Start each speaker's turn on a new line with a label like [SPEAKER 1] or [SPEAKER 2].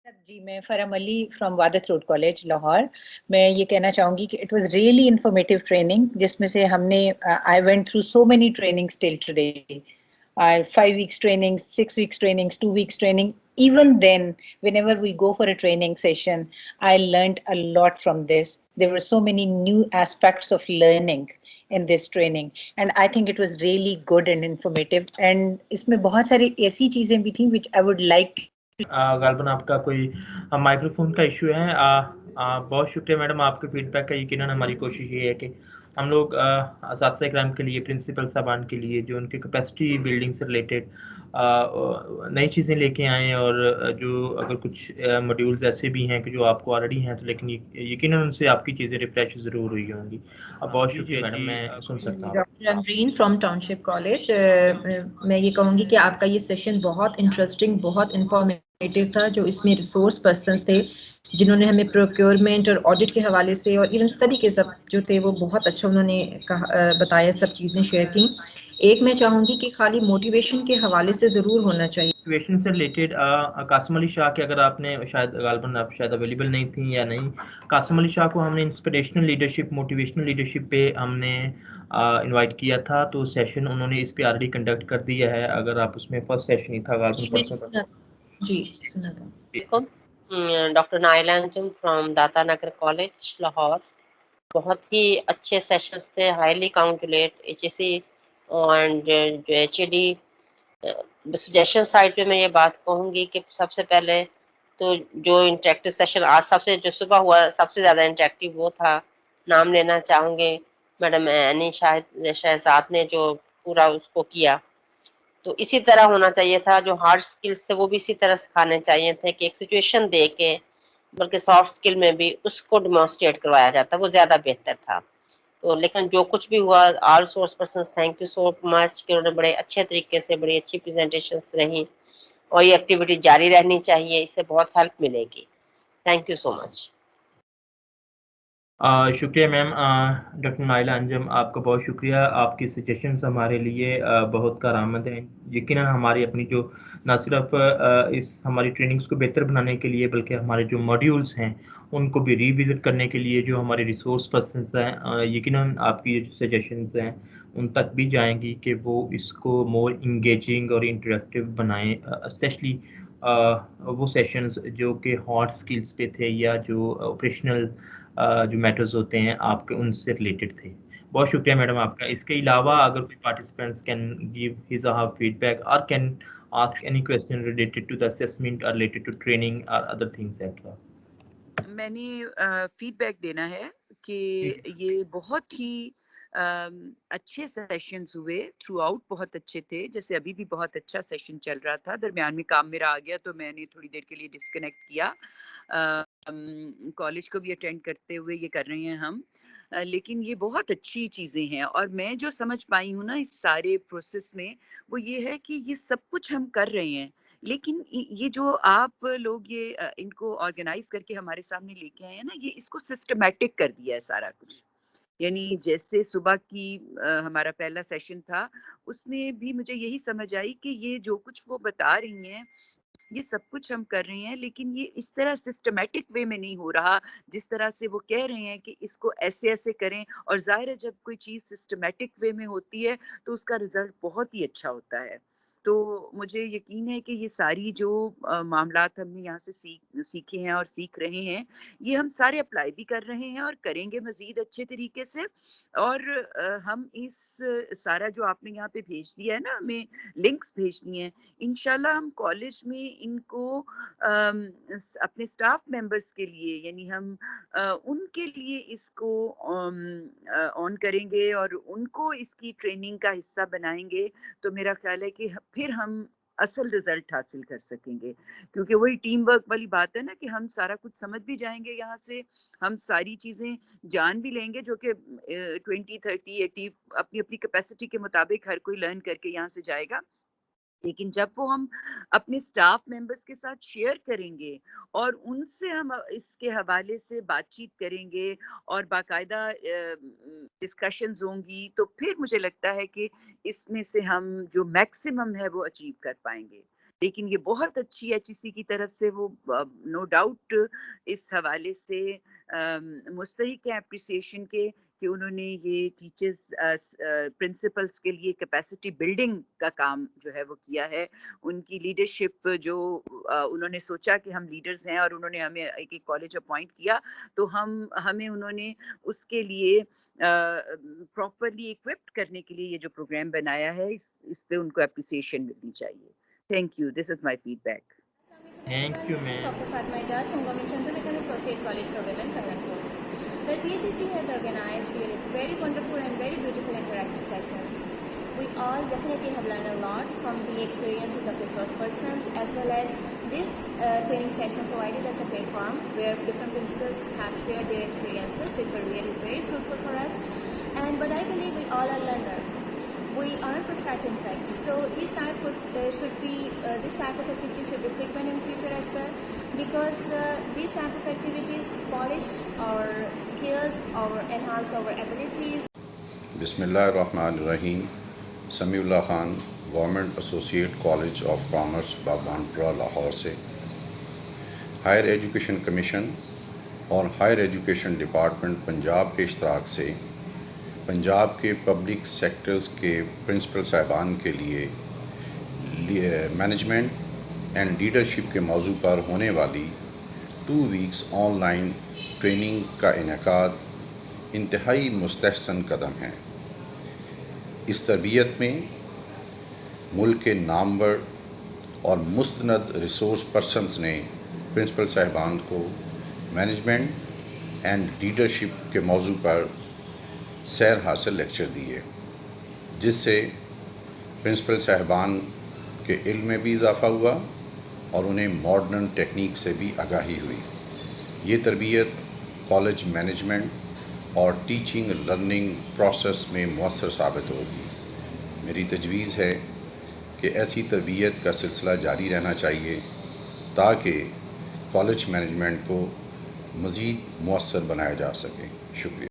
[SPEAKER 1] جی میں فرحم علی from وادت road college Lahore. میں یہ کہنا چاہوں گی کہ it was really informative training جس میں سے ہم نے I went through so many trainings till today. 5 weeks training, 6 weeks trainings, 2 weeks training. Even then, whenever we go for a training session, I learned a lot from this. There were so many new aspects of learning in this training, and I think it was really good and informative. And اس میں بہت ساری ایسی چیزیں بھی تھیں which I would like to.
[SPEAKER 2] غالباً آپ کا کوئی مائکرو فون کا ایشو ہے. بہت شکریہ میڈم آپ کے فیڈ بیک کا. یقیناً ہماری کوشش یہ ہے کہ ہم لوگ اساتذہ کرام کے لیے، پرنسپل صاحبان کے لیے جو ان کی کیپیسٹی بلڈنگ سے ریلیٹڈ نئی چیزیں لے کے آئیں، اور جو اگر کچھ موڈیولز ایسے بھی ہیں کہ جو آپ کو آلریڈی ہیں تو لیکن یقیناً ان سے آپ کی چیزیں ریفریش ضرور ہوئی ہوں گی. بہت شکریہ میڈم، میں سن سکتا ہوں.
[SPEAKER 3] Doctor Amreen from town ship college. میں یہ کہوں گی کہ آپ کا یہ سیشن بہت انٹرسٹنگ، بہت انفارمیٹیو تھا. جو اس میں ریسورس پرسنس تھے جنہوں نے ہمیں پروکیورمنٹ اور آڈٹ کے حوالے سے، اور ایون سبھی کے سب جو تھے وہ بہت اچھا انہوں نے بتایا، سب چیزیں شیئر کی. ایک میں چاہوں گی کہ خالی موٹیویشن کے حوالے سے ضرور ہونا چاہیے.
[SPEAKER 2] موٹیویشن سے ریلیٹڈ قاسم علی شاہ کے، اگر آپ نے شاید غالباً آپ شاید اویلیبل نہیں تھیں یا نہیں، قاسم علی شاہ کو ہم نے انسپریشنل لیڈرشپ، موٹیویشنل لیڈرشپ پہ ہم نے انوائٹ کیا تھا. تو سیشن انہوں نے اس پہ آلریڈی کنڈکٹ کر دیا ہے. اگر آپ اس میں فرسٹ سیشن ہی تھا غالباً.
[SPEAKER 3] جی سنا تھا.
[SPEAKER 4] Doctor Naila Anjum from Data Nagar college Lahore. بہت ہی اچھے سیشنز تھے، ہائیلی کاؤنٹلیٹ ایچ اے سی اینڈ جو H A D. Suggestion side پہ میں یہ بات کہوں گی کہ سب سے پہلے تو جو انٹریکٹیو سیشن آج سب سے جو صبح ہوا سب سے زیادہ انٹریکٹیو وہ تھا. نام لینا چاہوں گے میڈم اینی شہزاد نے جو پورا اس کو کیا. تو اسی طرح ہونا چاہیے تھا. جو ہارڈ سکلز تھے وہ بھی اسی طرح سکھانے چاہیے تھے کہ ایک سچویشن دے کے، بلکہ سافٹ سکل میں بھی اس کو ڈیمانسٹریٹ کروایا جاتا، وہ زیادہ بہتر تھا. تو لیکن جو کچھ بھی ہوا، all source persons thank you so much کہ انہوں نے بڑے اچھے طریقے سے بڑی اچھی پریزنٹیشنز رہیں، اور یہ ایکٹیویٹی جاری رہنی چاہیے، اس سے بہت ہیلپ ملے گی. تھینک یو سو مچ.
[SPEAKER 2] شکریہ میم. ڈاکٹر نائلہ انجم آپ کا بہت شکریہ. آپ کی سجیشنز ہمارے لیے بہت کارآمد ہیں. یقیناً ہماری اپنی جو نہ صرف اس ہماری ٹریننگز کو بہتر بنانے کے لیے، بلکہ ہمارے جو ماڈیولز ہیں ان کو بھی ریوزٹ کرنے کے لیے جو ہمارے ریسورس پرسنز ہیں، یقیناً آپ کی جو سجیشنز ہیں ان تک بھی جائیں گی کہ وہ اس کو مور انگیجنگ اور انٹریکٹیو بنائیں. اسپیشلی وہ سیشنز جو کہ ہارڈ سکلز پہ تھے یا جو آپریشنل جو میٹرز ہوتے ہیں آپ کے ان سے ریلیٹڈ تھے. بہت شکریہ میڈم آپ کا. اس کے علاوہ اگر کوئی پارٹیسپینٹس کین گیو ہز اور ہر فیڈ بیک اور can ask any question related to the assessment اور ریلیٹڈ ٹو ٹریننگ اور ادر تھنگس ایٹسٹرا.
[SPEAKER 5] میں نے فیڈ بیک دینا ہے کہ یہ بہت ہی اچھے سیشنز ہوئے تھرو آؤٹ، بہت اچھے تھے. جیسے ابھی بھی بہت اچھا سیشن چل رہا تھا، درمیان میں کام میرا آ گیا تو میں نے تھوڑی دیر کے لیے ڈسکنیکٹ کیا. کالج کو بھی اٹینڈ کرتے ہوئے یہ کر رہے ہیں ہم، لیکن یہ بہت اچھی چیزیں ہیں. اور میں جو سمجھ پائی ہوں نا اس سارے پروسیس میں، وہ یہ ہے کہ یہ سب کچھ ہم کر رہے ہیں، لیکن یہ جو آپ لوگ یہ ان کو آرگنائز کر کے ہمارے سامنے لے کے آئے ہیں نا، یہ اس کو سسٹمیٹک کر دیا ہے سارا کچھ. یعنی جیسے صبح کی ہمارا پہلا سیشن تھا، اس میں بھی مجھے یہی سمجھ آئی کہ یہ جو کچھ وہ بتا رہی ہیں یہ سب کچھ ہم کر رہے ہیں، لیکن یہ اس طرح سسٹمیٹک وے میں نہیں ہو رہا جس طرح سے وہ کہہ رہے ہیں کہ اس کو ایسے ایسے کریں. اور ظاہر ہے جب کوئی چیز سسٹمیٹک وے میں ہوتی ہے تو اس کا رزلٹ بہت ہی اچھا ہوتا ہے. تو مجھے یقین ہے کہ یہ ساری جو معاملات ہم نے یہاں سے سیکھے ہیں اور سیکھ رہے ہیں، یہ ہم سارے اپلائی بھی کر رہے ہیں اور کریں گے مزید اچھے طریقے سے. اور ہم اس سارا جو آپ نے یہاں پہ بھیج دیا ہے نا، ہمیں لنکس بھیجنی ہیں، انشاءاللہ ہم کالج میں ان کو اپنے اسٹاف ممبرس کے لیے، یعنی ہم ان کے لیے اس کو آن کریں گے اور ان کو اس کی ٹریننگ کا حصہ بنائیں گے. تو میرا خیال ہے کہ پھر ہم اصل رزلٹ حاصل کر سکیں گے، کیونکہ وہی ٹیم ورک والی بات ہے نا کہ ہم سارا کچھ سمجھ بھی جائیں گے، یہاں سے ہم ساری چیزیں جان بھی لیں گے، جو کہ 20 30 80 اپنی اپنی کیپیسٹی کے مطابق ہر کوئی لرن کر کے یہاں سے جائے گا. لیکن جب وہ ہم اپنے اسٹاف ممبرس کے ساتھ شیئر کریں گے اور ان سے ہم اس کے حوالے سے بات چیت کریں گے اور باقاعدہ ڈسکشنز ہوں گی، تو پھر مجھے لگتا ہے کہ اس میں سے ہم جو میکسیمم ہے وہ اچیو کر پائیں گے. لیکن یہ بہت اچھی HEC کی طرف سے وہ نو ڈاؤٹ اس حوالے سے مستحق ہے اپریسیشن کے کہ انہوں نے یہ ٹیچرز پرنسپلس کے لیے کیپیسٹی بلڈنگ کا کام جو ہے وہ کیا ہے. ان کی لیڈرشپ جو انہوں نے سوچا کہ ہم لیڈرز ہیں اور انہوں نے ہمیں ایک کالج اپوائنٹ کیا تو ہمیں انہوں نے اس کے لیے پراپرلی اکوپڈ کرنے کے لیے یہ جو پروگرام بنایا ہے اس پہ ان کو اپریسیشن ملنی چاہیے. Thank you. This is my feedback.
[SPEAKER 2] Thank you,
[SPEAKER 6] This is
[SPEAKER 2] ma'am.
[SPEAKER 6] Dr. Fatma Ijaz from Government Chandramikhan Associate College for Women, Kanganpur. The PHEC has organized really very wonderful and very beautiful interactive sessions. We all definitely have learned a lot from the experiences of resource persons, as well as this training session provided us a platform where different principals have shared their experiences, which were really very fruitful for us. But I believe we all are learners. We aren't perfect, in fact. So this type of activities should be frequent in future as well, because these type of activities polish our skills or enhance our abilities.
[SPEAKER 7] Bismillahirrahmanirrahim. Samiullah Khan, Government Associate College of Commerce, Bhagwanpura, Lahore سے higher education commission اور higher education department Punjab کے اشتراک سے پنجاب کے public sectors کے principal صاحبان کے لیے مینجمنٹ اینڈ لیڈرشپ کے موضوع پر ہونے والی 2 ویکس آن لائن ٹریننگ کا انعقاد انتہائی مستحسن قدم ہے. اس تربیت میں ملک کے نامور اور مستند ریسورس پرسنز نے پرنسپل صاحبان کو مینجمنٹ اینڈ لیڈرشپ کے موضوع پر سیر حاصل لیکچر دیے، جس سے پرنسپل صاحبان کے علم میں بھی اضافہ ہوا اور انہیں ماڈرن ٹیکنیک سے بھی آگاہی ہوئی. یہ تربیت کالج مینجمنٹ اور ٹیچنگ لرننگ پروسیس میں مؤثر ثابت ہوگی. میری تجویز ہے کہ ایسی تربیت کا سلسلہ جاری رہنا چاہیے تاکہ کالج مینجمنٹ کو مزید مؤثر بنایا جا سکے. شکریہ.